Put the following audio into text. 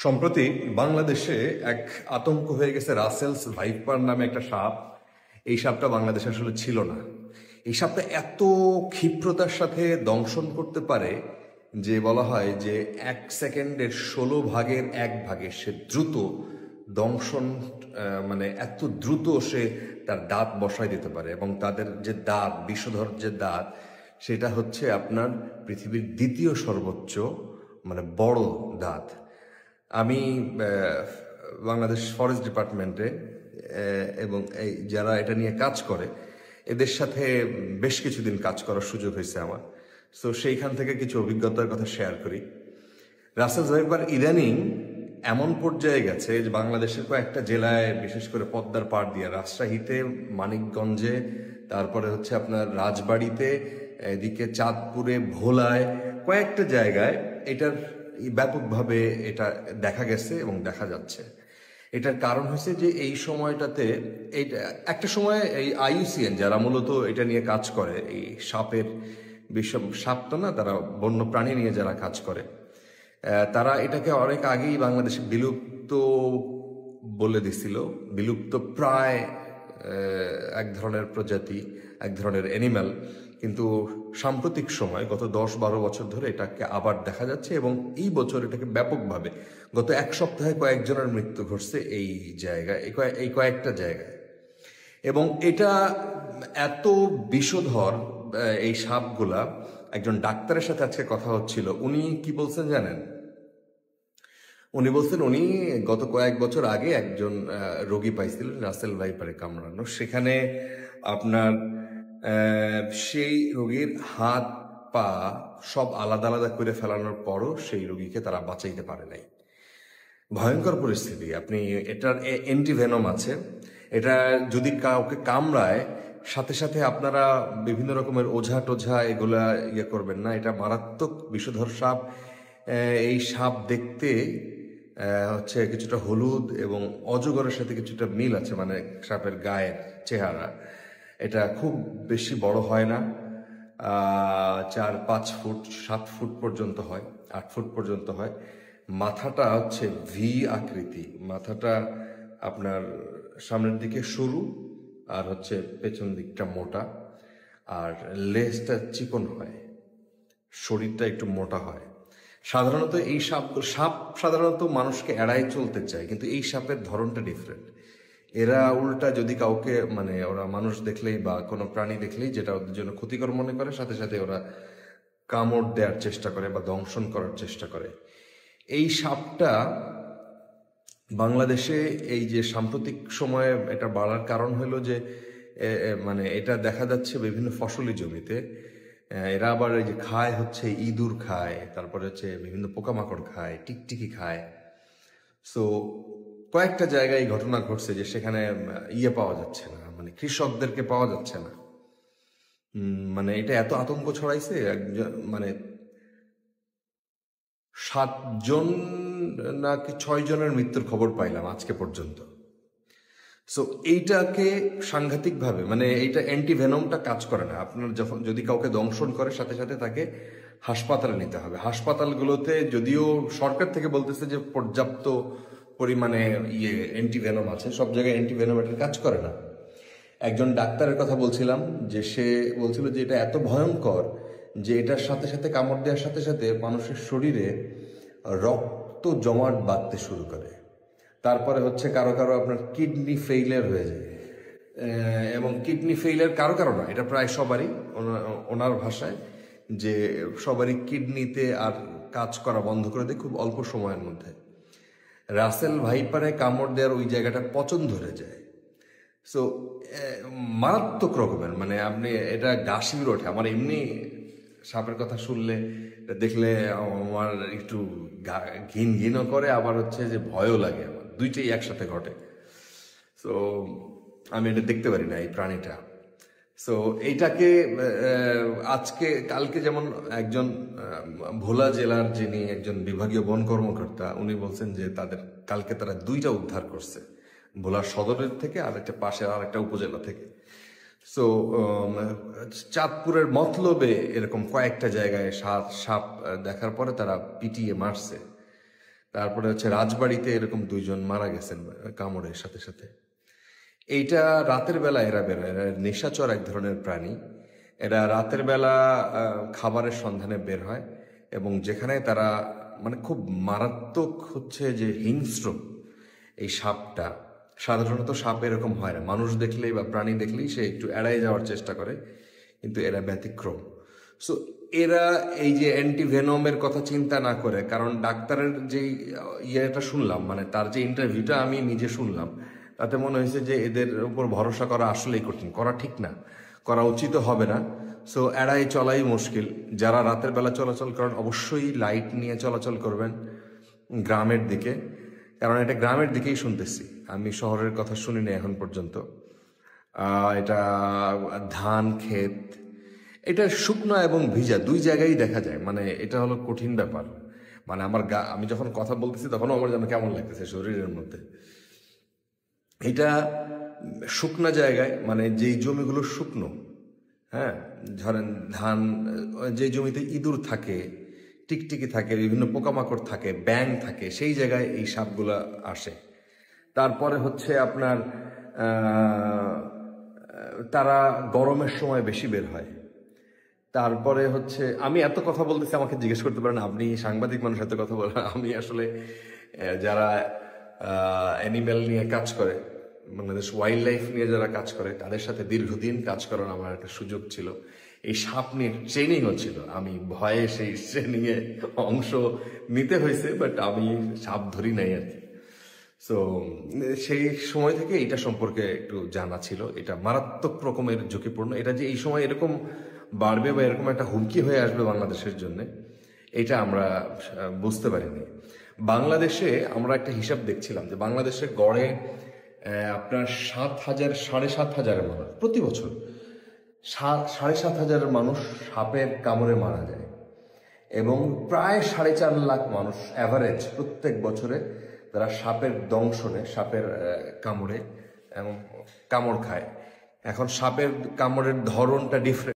সম্প্রতি বাংলাদেশে এক আতঙ্ক হয়ে গেছে রাসেলস ভাইপার নামে একটা সাপ। এই সাপটা বাংলাদেশে আসলে ছিল না। এই সাপটা এত ক্ষিপ্রতার সাথে দংশন করতে পারে যে বলা হয় যে 1 সেকেন্ডের 16 ভাগের 1 ভাগে সে দ্রুত দংশন, মানে এত দ্রুত সে তার দাঁত বসায় দিতে পারে। এবং তাদের যে দাঁত, বিষধর যে দাঁত, সেটা হচ্ছে আপনার পৃথিবীর দ্বিতীয় সর্বোচ্চ মানে বড় দাঁত। আমি বাংলাদেশ ফরেস্ট ডিপার্টমেন্টে এবং এই যারা এটা নিয়ে কাজ করে এদের সাথে বেশ কিছুদিন কাজ করার সুযোগ হয়েছে আমার। সো সেইখান থেকে কিছু অভিজ্ঞতার কথা শেয়ার করি। রাসেলস ভাইপার ইদানিং এমন পর্যায়ে গেছে যে বাংলাদেশের কয়েকটা জেলায়, বিশেষ করে পদ্মার পাড় দিয়ে রাজশাহীতে, মানিকগঞ্জে, তারপরে হচ্ছে আপনার রাজবাড়িতে, এদিকে চাঁদপুরে, ভোলায়, কয়েকটা জায়গায় এটার ব্যাপকভাবে এটা দেখা গেছে এবং দেখা যাচ্ছে। এটার কারণ হচ্ছে যে এই সময়টাতে এইটা একটা সময় এই IUCN যারা মূলত এটা নিয়ে কাজ করে, এই সাপের সাপ তো না, তারা বন্য প্রাণী নিয়ে যারা কাজ করে, তারা এটাকে অনেক আগেই বাংলাদেশে বিলুপ্ত বলে দিছিল। বিলুপ্ত প্রায় এক ধরনের প্রজাতি, এক ধরনের অ্যানিম্যাল। কিন্তু সাম্প্রতিক সময় গত 10-12 বছর ধরে এটাকে আবার দেখা যাচ্ছে এবং এই বছর এটাকে ব্যাপকভাবে গত 1 সপ্তাহে কয়েকজনের মৃত্যু ঘটছে এই জায়গায়, এই কয়েকটা জায়গায়। এবং এটা এত বিষধর এই সাপগুলা। একজন ডাক্তারের সাথে আজকে কথা হচ্ছিল, উনি কি বলছেন জানেন? উনি বলছেন উনি গত কয়েক বছর আগে একজন রোগী পাইছিলেন রাসেল ভাইপারে কামড়ানো। সেখানে আপনার সেই রোগীর হাত পা সব আলাদা আলাদা করে ফেলানোর পরও সেই রোগীকে তারা বাঁচাইতে পারে নাই। ভয়ঙ্কর পরিস্থিতি। আপনি এটার অ্যান্টিভেনম আছে, এটা যদি কাউকে কামড়ায় সাথে সাথে আপনারা বিভিন্ন রকমের ওঝা টোঝা এগুলা করবেন না। এটা মারাত্মক বিষধর সাপ। এই সাপ দেখতে হচ্ছে কিছুটা হলুদ এবং অজগরের সাথে কিছুটা মিল আছে, মানে সাপের গায়ের চেহারা। এটা খুব বেশি বড় হয় না, 4-5 ফুট 7 ফুট পর্যন্ত হয়, 8 ফুট পর্যন্ত হয়। মাথাটা হচ্ছে ভি আকৃতি, মাথাটা আপনার সামনের দিকে সরু আর হচ্ছে পেছন দিকটা মোটা, আর লেজটা চিকন হয়, শরীরটা একটু মোটা হয়। সাধারণত এই সাপ সাধারণত মানুষকে এড়াই চলতে চায়, কিন্তু এই সাপের ধরনটা ডিফারেন্ট। এরা উল্টা যদি কাউকে, মানে ওরা মানুষ দেখলেই বা কোনো প্রাণী দেখলেই যেটা ওদের জন্য ক্ষতিকর মনে করে, সাথে সাথে ওরা কামড় দেওয়ার চেষ্টা করে বা দংশন করার চেষ্টা করে। এই সাপটা বাংলাদেশে এই যে সাম্প্রতিক সময়ে এটা বাড়ার কারণ হলো যে মানে এটা দেখা যাচ্ছে বিভিন্ন ফসলি জমিতে। এরা আবার এই যে খায় হচ্ছে ইঁদুর খায়, তারপরে হচ্ছে বিভিন্ন পোকামাকড় খায়, টিকটিকি খায়। সো কয়েকটা জায়গায় ঘটনা ঘটছে যে সেখানে পাওয়া যাচ্ছে না, মানে কৃষকদেরকে পাওয়া যাচ্ছে না। মানে এটা এত আতঙ্ক ছড়াইছে, মানে 7 জন নাকি 6 জনের মৃত্যুর খবর পাইলাম আজকে পর্যন্ত। সো এইটাকে সাংঘাতিকভাবে, মানে এইটা অ্যান্টিভেনমটা কাজ করে না। আপনার যদি কাউকে দংশন করে সাথে সাথে তাকে হাসপাতালে নিতে হবে। হাসপাতালগুলোতে যদিও সরকার থেকে বলতেছে যে পর্যাপ্ত পরিমাণে অ্যান্টিভেনম আছে, সব জায়গায় অ্যান্টিভেনম এটার কাজ করে না। একজন ডাক্তারের কথা বলছিলাম যে সে বলছিল যে এটা এত ভয়ঙ্কর যে এটার সাথে সাথে কামড় দেওয়ার সাথে সাথে মানুষের শরীরে রক্ত জমাট বাঁধতে শুরু করে। তারপরে হচ্ছে কারো কারো আপনার কিডনি ফেইলিয়ার হয়ে যায়। এবং কিডনি ফেইলিয়ার কারো কারো না, এটা প্রায় সবারই, ওনার ভাষায় যে সবারই কিডনিতে আর কাজ করা বন্ধ করে দেয় খুব অল্প সময়ের মধ্যে। রাসেল ভাইপারে কামড় দেওয়ার ওই জায়গাটা পচন ধরে যায়। সো মারাত্মক রকমের, মানে আপনি এটা গা শিউরে ওঠে। আমার এমনি সাপের কথা শুনলে, দেখলে আমার একটু ঘিনও করে, আবার হচ্ছে যে ভয়ও লাগে। আমার দুইটাই একসাথে ঘটে। সো আমি এটা দেখতে পারি না, এই প্রাণীটা। সো এইটাকে কালকে যেমন একজন ভোলা জেলার যিনি একজন বিভাগীয় বন কর্মকর্তা, উনি বলছেন যে কালকে তারা 2টা উদ্ধার করছে, ভোলা সদরের থেকে আর একটা পাশে আর একটা উপজেলা থেকে। সো চাঁদপুরের মতলবে এরকম কয়েকটা জায়গায় সাপ দেখার পরে তারা পিটিয়ে মারছে। তারপরে হচ্ছে রাজবাড়িতে এরকম 2 জন মারা গেছেন কামড়ের সাথে সাথে। এইটা রাতের বেলা এরা বেরোয়, এরা নিশাচর এক ধরনের প্রাণী। এরা রাতের বেলা খাবারের সন্ধানে বের হয়, এবং যেখানে তারা মানে খুব মারাত্মক হচ্ছে যে হিংস্র এই সাপটা। সাধারণত সাপ এরকম হয় না, মানুষ দেখলেই বা প্রাণী দেখলেই সে একটু এড়াই যাওয়ার চেষ্টা করে, কিন্তু এরা ব্যতিক্রম। সো এরা এই যে অ্যান্টিভেনমের কথা চিন্তা না করে, কারণ ডাক্তারের যে ইয়েটা শুনলাম, মানে তার যে ইন্টারভিউটা আমি নিজে শুনলাম, তাতে মনে হয়েছে যে এদের উপর ভরসা করা আসলেই কঠিন, করা ঠিক না, করা উচিত হবে না। সো এড়াই চলাই মুশকিল। যারা রাতের বেলা চলাচল করেন অবশ্যই লাইট নিয়ে চলাচল করবেন গ্রামের দিকে, কারণ এটা গ্রামের দিকেই শুনতেছি, আমি শহরের কথা শুনিনি এখন পর্যন্ত। এটা ধান ক্ষেত, এটা শুকনো এবং ভিজা 2 জায়গায় দেখা যায়, মানে এটা হলো কঠিন ব্যাপার। মানে আমার আমি যখন কথা বলতেছি তখনও আমার যেন কেমন লাগতেছে শরীরের মধ্যে। এটা শুকনো জায়গায়, মানে যেই জমিগুলো শুকনো, হ্যাঁ, ধরেন ধান, যে জমিতে ইঁদুর থাকে, টিকটিকি থাকে, বিভিন্ন পোকামাকড় থাকে, ব্যাঙ থাকে, সেই জায়গায় এই সাপগুলা আসে। তারপরে হচ্ছে আপনার তারা গরমের সময় বেশি বের হয়। তারপরে হচ্ছে আমি এত কথা বলতেছি, আমাকে জিজ্ঞেস করতে পারেন আপনি সাংবাদিক মানুষ, এত কথা বলেন। আমি আসলে যারা অ্যানিম্যাল নিয়ে কাজ করে, বাংলাদেশ ওয়াইল্ড লাইফ নিয়ে যারা কাজ করে, তাদের সাথে দীর্ঘদিন কাজ করার আমার একটা সুযোগ ছিল। এই সাপ নিয়ে ট্রেনিংও ছিল, আমি ভয়ে সেই ট্রেনিংয়ে অংশ নিতে হয়েছে, বাট আমি সাপ ধরি নাই আর কি। সো সেই সময় থেকে এটা সম্পর্কে একটু জানা ছিল। এটা মারাত্মক রকমের ঝুঁকিপূর্ণ, এটা যে এই সময় এরকম বাড়বে বা এরকম একটা হুমকি হয়ে আসবে বাংলাদেশের জন্য, এটা আমরা বুঝতে পারিনি। বাংলাদেশে আমরা একটা হিসাব দেখছিলাম যে বাংলাদেশে গড়ে আপনার 7,000-7,500 মানুষ প্রতি বছর, 7,500 মানুষ সাপের কামড়ে মারা যায়, এবং প্রায় 4.5 লাখ মানুষ অ্যাভারেজ প্রত্যেক বছরে তারা সাপের দংশনে, সাপের কামড়ে এবং কামড় খায়। এখন সাপের কামড়ের ধরনটা ডিফারেন্ট।